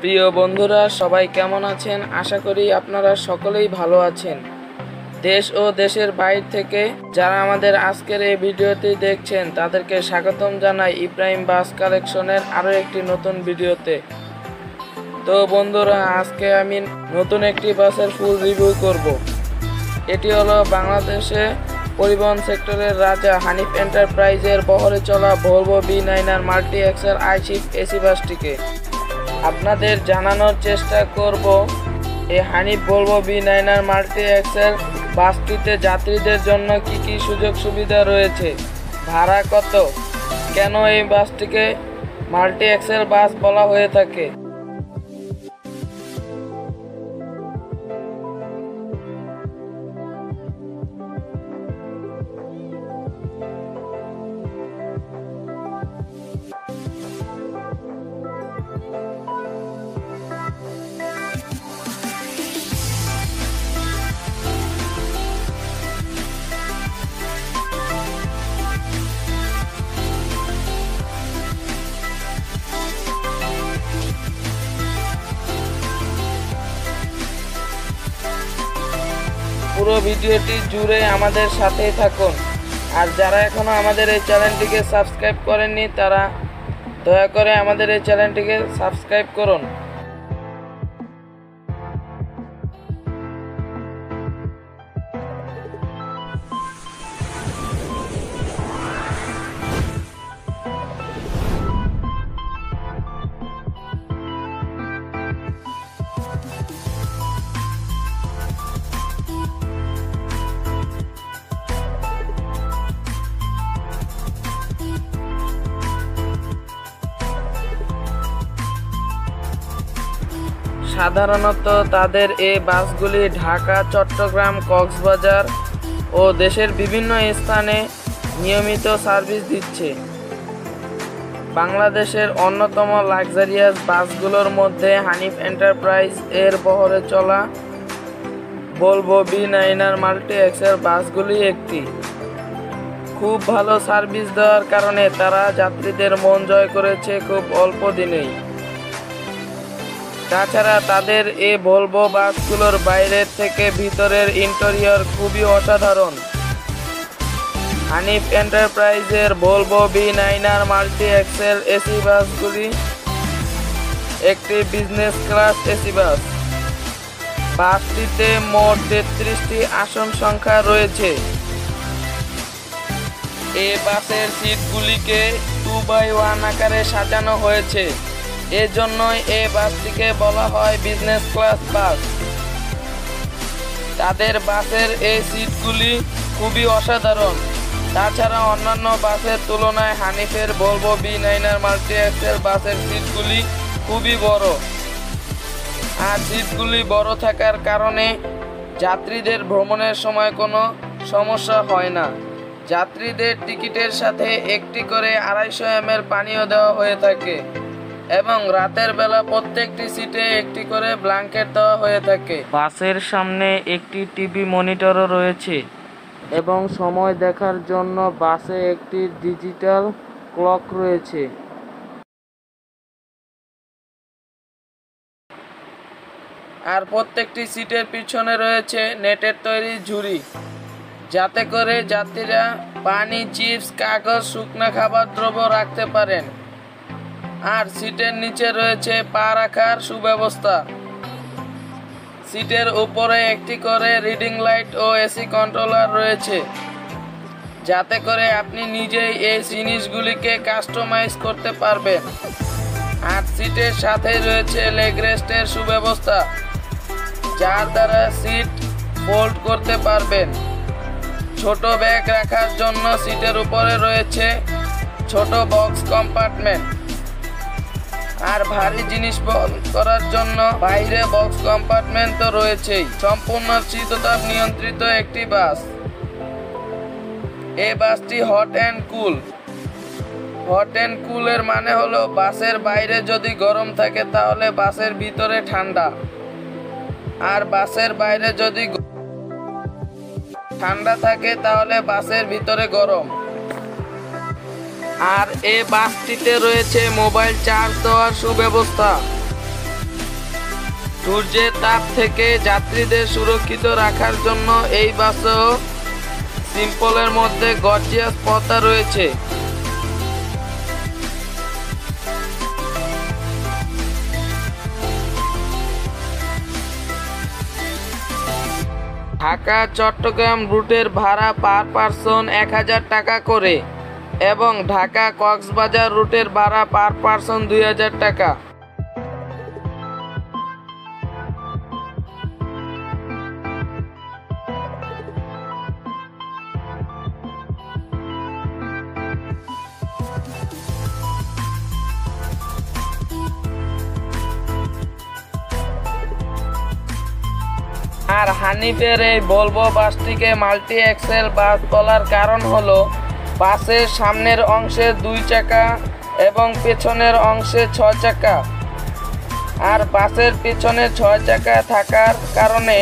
প্রিয় বন্ধুরা, সবাই কেমন আছেন? আশা করি আপনারা সকলেই ভালো আছেন। দেশ ও দেশের বাইরে থেকে যারা আমাদের আজকের এই ভিডিওটি দেখছেন তাদেরকে স্বাগতম জানাই ইব্রাহিম বাস কালেকশনের আরও একটি নতুন ভিডিওতে। তো বন্ধুরা, আজকে আমি নতুন একটি বাসের ফুল রিভিউ করব। এটি হলো বাংলাদেশে পরিবহন সেক্টরের রাজা হানিফ এন্টারপ্রাইজের বহরে চলা Volvo B9R multi axle I Shift AC বাসটিকে আপনাদের জানানোর চেষ্টা করব। এই Hanif Volvo B9R multi axle বাসটিতে যাত্রীদের জন্য কি কি সুযোগ সুবিধা রয়েছে, ভাড়া কত, কেন এই বাসটিকে মাল্টি এক্সেল বাস বলা হয়ে থাকে। পুরো ভিডিওটি জুড়ে আমাদের সাথেই থাকুন। আর যারা এখনো আমাদের এই চ্যানেলটিকে সাবস্ক্রাইব করেননি তারা দয়া করে আমাদের এই চ্যানেলটিকে সাবস্ক্রাইব করুন। সাধারণত তাদের এই বাসগুলি ঢাকা, চট্টগ্রাম, কক্সবাজার ও দেশের বিভিন্ন স্থানে নিয়মিত সার্ভিস দিচ্ছে। বাংলাদেশের অন্যতম লাক্সারিয়াস বাসগুলোর মধ্যে হানিফ এন্টারপ্রাইজ এর বহরে চলা ভলভো B9R মাল্টি এক্সেল বাসগুলি একটি। খুব ভালো সার্ভিস দেওয়ার কারণে তারা যাত্রীদের মন জয় করেছে খুব অল্প দিনেই। তাছাড়া তাদের এই ভলভো বাসগুলোর বাইরের থেকে ভিতরের ইন্টেরিয়র খুবই অসাধারণ। হানিফ এন্টারপ্রাইজের Volvo B9R multi axle AC বাসগুলি একটি বিজনেস ক্লাস এসি বাস। বাসটিতে মোট 33টি আসন সংখ্যা রয়েছে। এই বাসের সিটগুলিকে 2x1 আকারে সাজানো হয়েছে, এজন্যই এই বাসটিকে বলা হয় বিজনেস ক্লাস বাস। তাদের বাসের এই সিটগুলি খুবই অসাধারণ। তাছাড়া অন্যান্য বাসের তুলনায় হানিফের ভলভো B9R মাল্টি এক্সেল বাসের সিটগুলি খুবই বড়। আর সিটগুলি বড় থাকার কারণে যাত্রীদের ভ্রমণের সময় কোনো সমস্যা হয় না। যাত্রীদের টিকিটের সাথে একটি করে 250 ml পানীয় দেওয়া হয়ে থাকে এবং রাতের বেলা প্রত্যেকটি সিটে একটি করে ব্ল্যাঙ্কেট দেওয়া হয়ে থাকে। বাসের সামনে একটি টিভি মনিটরও রয়েছে এবং সময় দেখার জন্য বাসে একটি ডিজিটাল ক্লক রয়েছে। আর প্রত্যেকটি সিটের পিছনে রয়েছে নেটের তৈরি ঝুড়ি, যাতে করে যাত্রীরা পানি, চিপস, কাগজ, শুকনো খাবার দ্রব্য রাখতে পারেন। আর সিটের নিচে রয়েছে পা রাখার সুব্যবস্থা। সিটের উপরে একটি করে রিডিং লাইট ও এসি কন্ট্রোলার রয়েছে, যাতে করে আপনি নিজেই এই জিনিসগুলিকে কাস্টমাইজ করতে পারবেন। আর সিটের সাথে রয়েছে লেগ রেস্টের সুব্যবস্থা, যার দ্বারা সিট ফোল্ড করতে পারবেন। ছোট ব্যাগ রাখার জন্য সিটের উপরে রয়েছে ছোট বক্স কম্পার্টমেন্ট। আর ভারী জিনিস বহন করার জন্য বাইরে বক্স কম্পার্টমেন্ট তো রয়েছেই। সম্পূর্ণ শীততাপ নিয়ন্ত্রিত একটি বাস। এই বাসটি hot and cool. Hot and কুল এর মানে হলো বাসের বাইরে যদি গরম থাকে তাহলে বাসের ভিতরে ঠান্ডা, আর বাসের বাইরে যদি ঠান্ডা থাকে তাহলে বাসের ভিতরে গরম। আর এই বাসটিতে রয়েছে মোবাইল চার্জ দেওয়ার সুব্যবস্থা। সূর্যের তাপ থেকে যাত্রীদের সুরক্ষিত রাখার জন্য এই বাসেও সিম্পলের মধ্যে গর্জিয়াস পর্দা রয়েছে। ঢাকা চট্টগ্রাম রুটের ভাড়া পার পারসন 1000 টাকা করে এবং ঢাকা কক্সবাজার রুটের ভাড়া পার পারসন 2000 টাকা। আর হানিফের এই ভলভো বাসটিকে মাল্টি এক্সেল বাস বলার কারণ হলো বাসের সামনের অংশে 2 চাকা এবং পেছনের অংশে 6 চাকা। আর বাসের পেছনে 6 চাকা থাকার কারণে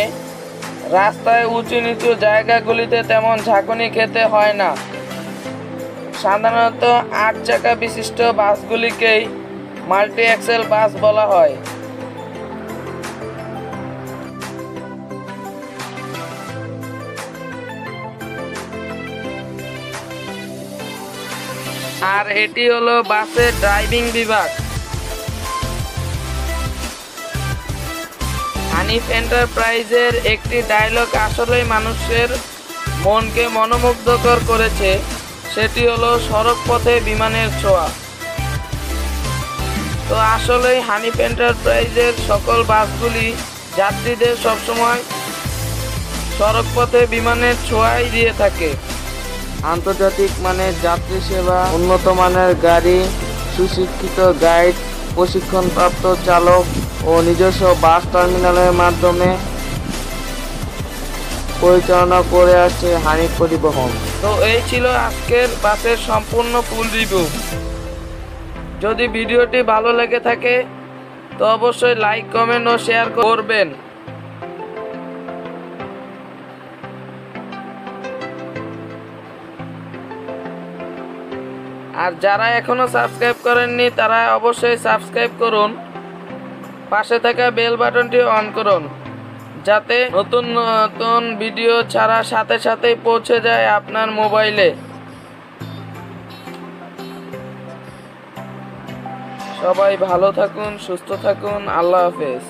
রাস্তায় উঁচু নিচু জায়গাগুলিতে তেমন ঝাঁকুনি খেতে হয় না। সাধারণত 8 চাকা বিশিষ্ট বাসগুলিকেই মাল্টি এক্সেল বাস বলা হয়। আর এটি হলো বাসের ড্রাইভিং বিভাগ। হানিফ এন্টারপ্রাইজের একটি ডায়লগ আসলেই মানুষের মনকে মনোমুগ্ধকর করেছে, সেটি হলো সড়ক পথে বিমানের ছোঁয়া। তো আসলেই হানিফ এন্টারপ্রাইজের সকল বাসগুলি যাত্রীদের সবসময় সড়ক পথে বিমানের ছোঁয়াই দিয়ে থাকে। আন্তর্জাতিক মানের যাত্রী সেবা, উন্নত মানের গাড়ি, সুশিক্ষিত গাইড, প্রশিক্ষণপ্রাপ্ত চালক ও নিজস্ব বাস টার্মিনালের মাধ্যমে পরিচালনা করে আসছে হানিফ পরিবহন। তো এই ছিল আজকের বাসের সম্পূর্ণ ফুল রিভিউ। যদি ভিডিওটি ভালো লেগে থাকে তো অবশ্যই লাইক, কমেন্ট ও শেয়ার করবেন। আর যারা এখনো সাবস্ক্রাইব করেননি তারা অবশ্যই সাবস্ক্রাইব করুন, পাশে থাকা বেল বাটনটি অন করুন যাতে নতুন নতুন ভিডিও ছাড়ার সাথে সাথেই পৌঁছে যায় আপনার মোবাইলে। সবাই ভালো থাকুন, সুস্থ থাকুন, আল্লাহ হাফেজ।